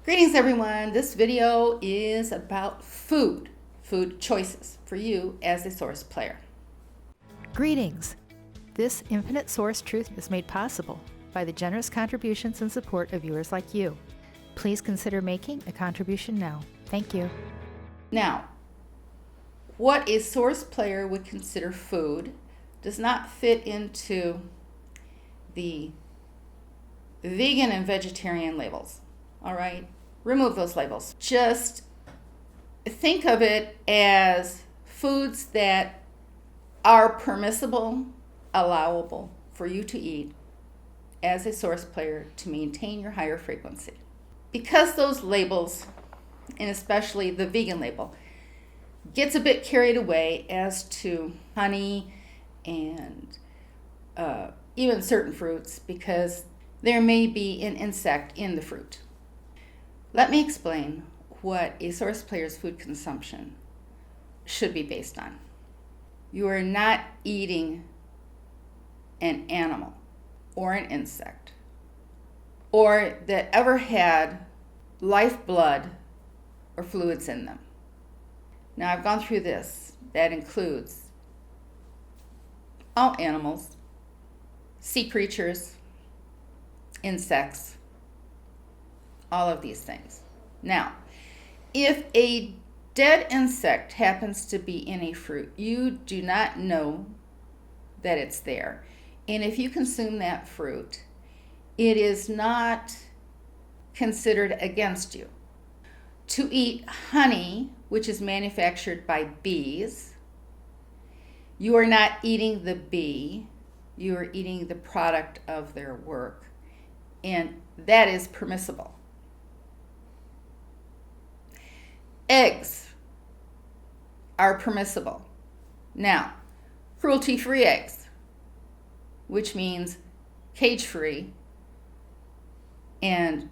Greetings everyone. This video is about food choices for you as a source player. Greetings! This infinite source truth is made possible by the generous contributions and support of viewers like you. Please consider making a contribution now. Thank you. Now, what a source player would consider food does not fit into the vegan and vegetarian labels. All right? Remove those labels. Just think of it as foods that are permissible, allowable for you to eat as a source player to maintain your higher frequency. Because those labels, and especially the vegan label, gets a bit carried away as to honey and even certain fruits because there may be an insect in the fruit. Let me explain what a source player's food consumption should be based on. You are not eating an animal or an insect or that ever had lifeblood or fluids in them. Now, I've gone through this. That includes all animals, sea creatures, insects, all of these things. Now, if a dead insect happens to be in a fruit, you do not know that it's there. And if you consume that fruit, it is not considered against you. To eat honey, which is manufactured by bees, you are not eating the bee, you are eating the product of their work, and that is permissible. Eggs are permissible. Now, cruelty-free eggs, which means cage-free and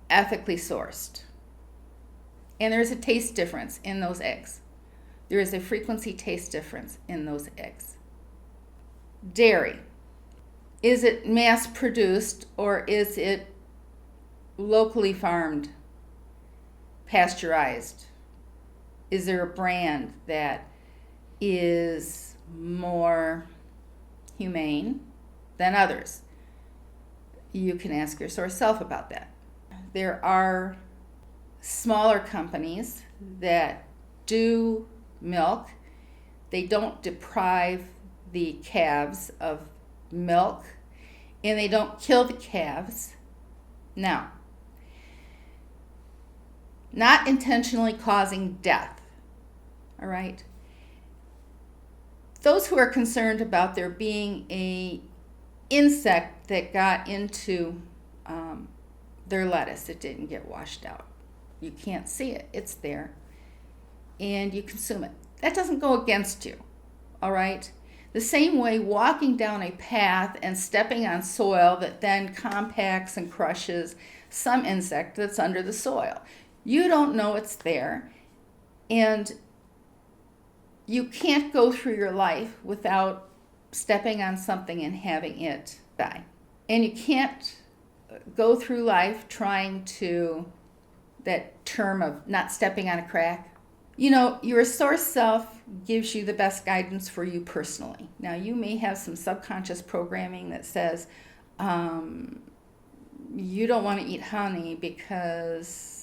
ethically sourced. And there's a taste difference in those eggs. There is a frequency taste difference in those eggs. Dairy. Is it mass-produced or is it locally farmed? Pasteurized? Is there a brand that is more humane than others? You can ask your source self about that. There are smaller companies that do milk. They don't deprive the calves of milk and they don't kill the calves. Now, not intentionally causing death, all right? Those who are concerned about there being a insect that got into their lettuce, it didn't get washed out. You can't see it, it's there, and you consume it. That doesn't go against you, all right? The same way walking down a path and stepping on soil that then compacts and crushes some insect that's under the soil. You don't know it's there, and you can't go through your life without stepping on something and having it die. And you can't go through life trying to, that term of not stepping on a crack. You know, your source self gives you the best guidance for you personally. Now, you may have some subconscious programming that says you don't want to eat honey because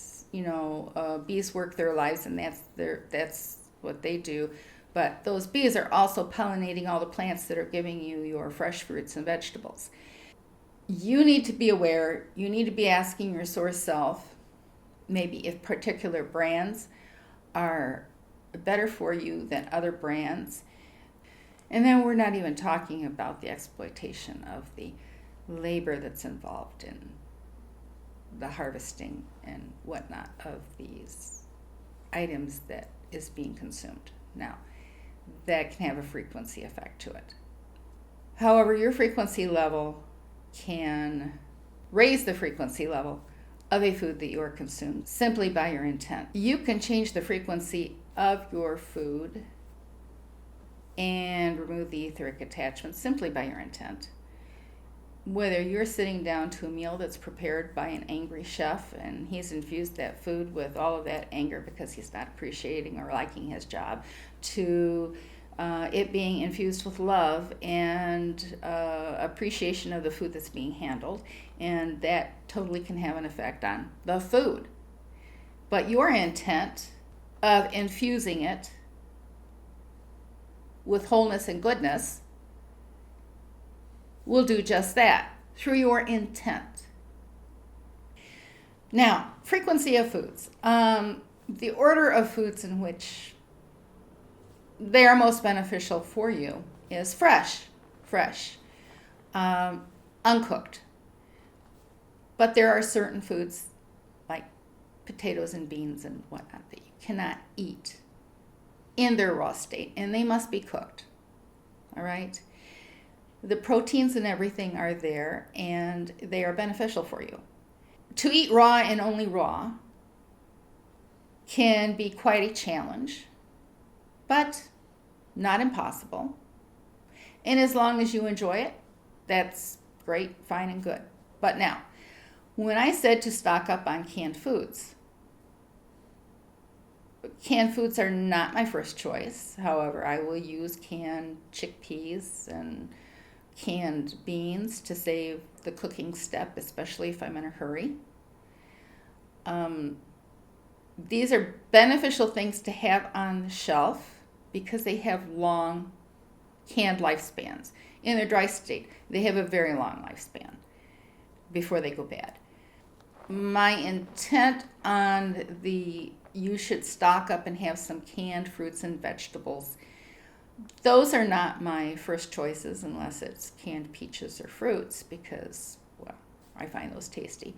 bees work their lives and that's what they do. But those bees are also pollinating all the plants that are giving you your fresh fruits and vegetables. You need to be aware. You need to be asking your source self, maybe if particular brands are better for you than other brands. And then we're not even talking about the exploitation of the labor that's involved in the harvesting and whatnot of these items that is being consumed. Now, that can have a frequency effect to it. However, your frequency level can raise the frequency level of a food that you are consumed simply by your intent. You can change the frequency of your food and remove the etheric attachment simply by your intent. whether you're sitting down to a meal that's prepared by an angry chef and he's infused that food with all of that anger because he's not appreciating or liking his job, to it being infused with love and appreciation of the food that's being handled, and that totally can have an effect on the food. But your intent of infusing it with wholeness and goodness will do just that through your intent. Now, frequency of foods. The order of foods in which they are most beneficial for you is fresh, uncooked. But there are certain foods like potatoes and beans and whatnot that you cannot eat in their raw state, and they must be cooked. All right? The proteins and everything are there, and they are beneficial for you. To eat raw and only raw can be quite a challenge, but not impossible. And as long as you enjoy it, that's great, fine, and good. But now, when I said to stock up on canned foods are not my first choice. However, I will use canned chickpeas and canned beans to save the cooking step, especially if I'm in a hurry. These are beneficial things to have on the shelf because they have long canned lifespans. In their dry state, they have a very long lifespan before they go bad. My intent on you should stock up and have some canned fruits and vegetables, those are not my first choices unless it's canned peaches or fruits because, well, I find those tasty.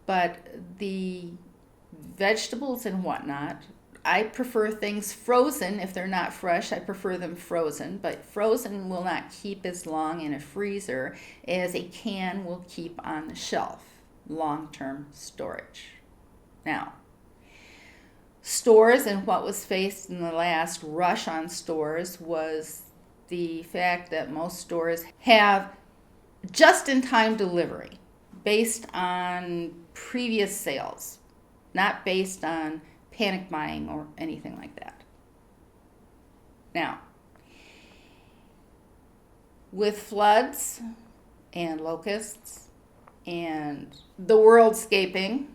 But the vegetables and whatnot, I prefer things frozen. If they're not fresh, I prefer them frozen. But frozen will not keep as long in a freezer as a can will keep on the shelf. Long-term storage. Now, stores, and what was faced in the last rush on stores was the fact that most stores have just-in-time delivery based on previous sales, not based on panic buying or anything like that. Now, with floods and locusts and the worldscaping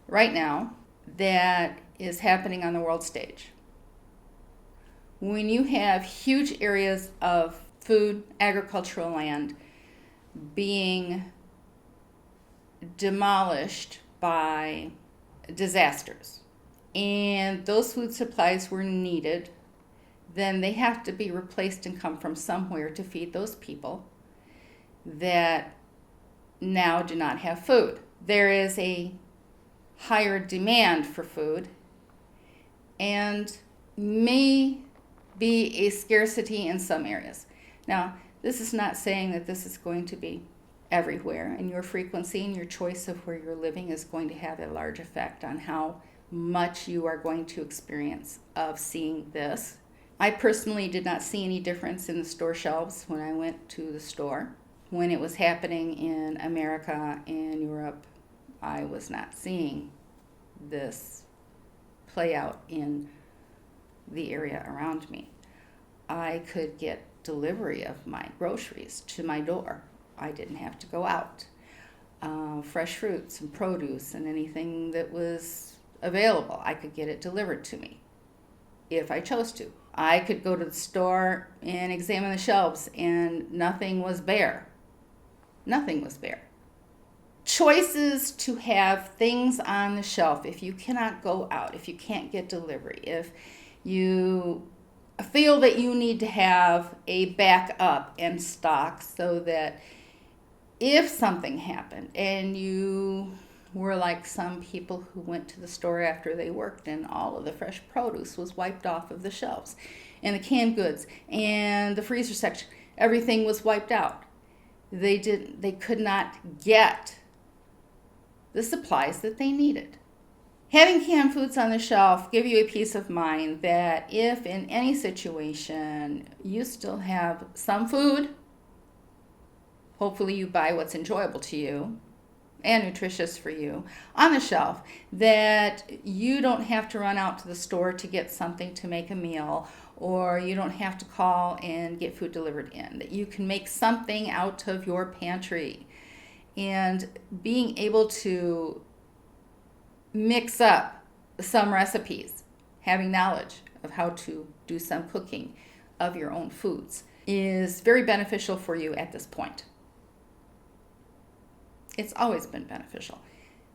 right now that is happening on the world stage, when you have huge areas of food, agricultural land being demolished by disasters, and those food supplies were needed, then they have to be replaced and come from somewhere to feed those people that now do not have food. There is a higher demand for food and may be a scarcity in some areas. Now, this is not saying that this is going to be everywhere, and your frequency and your choice of where you're living is going to have a large effect on how much you are going to experience of seeing this. I personally did not see any difference in the store shelves when I went to the store. When it was happening in America and Europe, I was not seeing this play out in the area around me. I could get delivery of my groceries to my door. I didn't have to go out. Fresh fruits and produce and anything that was available, I could get it delivered to me if I chose to. I could go to the store and examine the shelves and nothing was bare. Nothing was bare. Choices to have things on the shelf if you cannot go out, if you can't get delivery, if you feel that you need to have a backup in stock so that if something happened and you were like some people who went to the store after they worked and all of the fresh produce was wiped off of the shelves and the canned goods and the freezer section, everything was wiped out. They could not get the supplies that they needed. Having canned foods on the shelf give you a peace of mind that if in any situation you still have some food Hopefully you buy what's enjoyable to you and nutritious for you on the shelf, that you don't have to run out to the store to get something to make a meal, or you don't have to call and get food delivered in, that you can make something out of your pantry. And being able to mix up some recipes, having knowledge of how to do some cooking of your own foods, is very beneficial for you at this point. It's always been beneficial,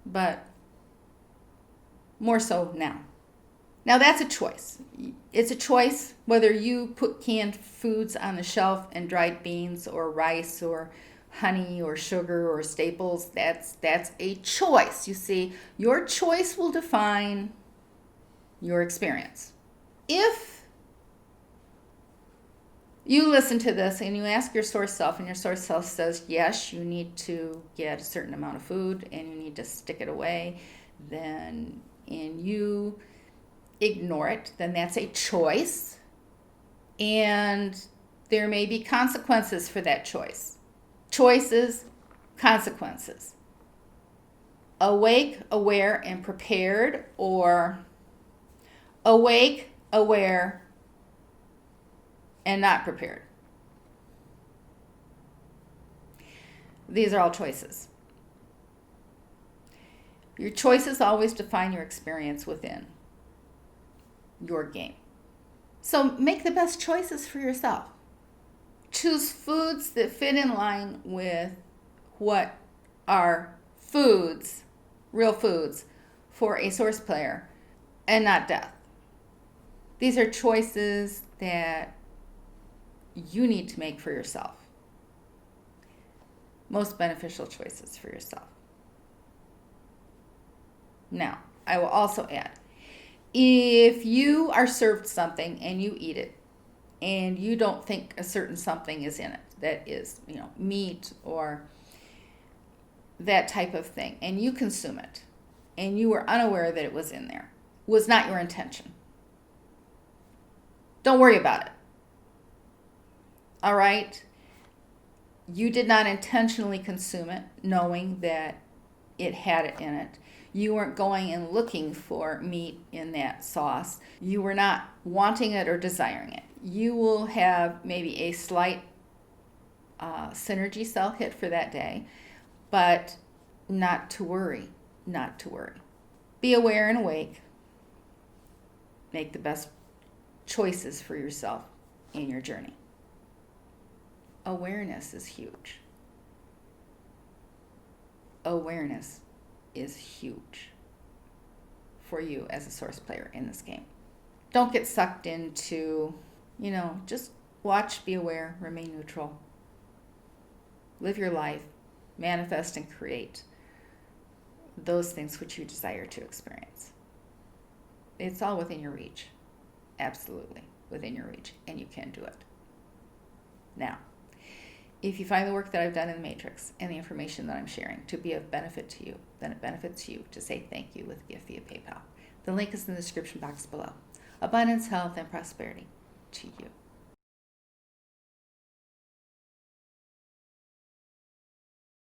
but more so now. Now that's a choice. It's a choice whether you put canned foods on the shelf and dried beans or rice or honey or sugar or staples. That's a choice. You see, your choice will define your experience. If you listen to this and you ask your source self, and your source self says, yes, you need to get a certain amount of food and you need to stick it away, and you ignore it, then that's a choice. And there may be consequences for that choice. Choices, consequences. Awake, aware, and prepared, or awake, aware, and not prepared. These are all choices. Your choices always define your experience within your game. So make the best choices for yourself. Choose foods that fit in line with what are foods, real foods, for a source player, and not death. These are choices that you need to make for yourself. Most beneficial choices for yourself. Now, I will also add, if you are served something and you eat it, and you don't think a certain something is in it, that is, meat or that type of thing, and you consume it, and you were unaware that it was in there, was not your intention, don't worry about it. All right? You did not intentionally consume it, knowing that it had it in it. You weren't going and looking for meat in that sauce. You were not wanting it or desiring it. You will have maybe a slight synergy cell hit for that day, but not to worry, not to worry. Be aware and awake. Make the best choices for yourself in your journey. Awareness is huge. Awareness is huge for you as a source player in this game. Don't get sucked into, just watch, be aware, remain neutral. Live your life, manifest and create those things which you desire to experience. It's all within your reach. Absolutely within your reach, and you can do it. Now, if you find the work that I've done in the Matrix and the information that I'm sharing to be of benefit to you, then it benefits you to say thank you with a gift via PayPal. The link is in the description box below. Abundance, health, and prosperity to you.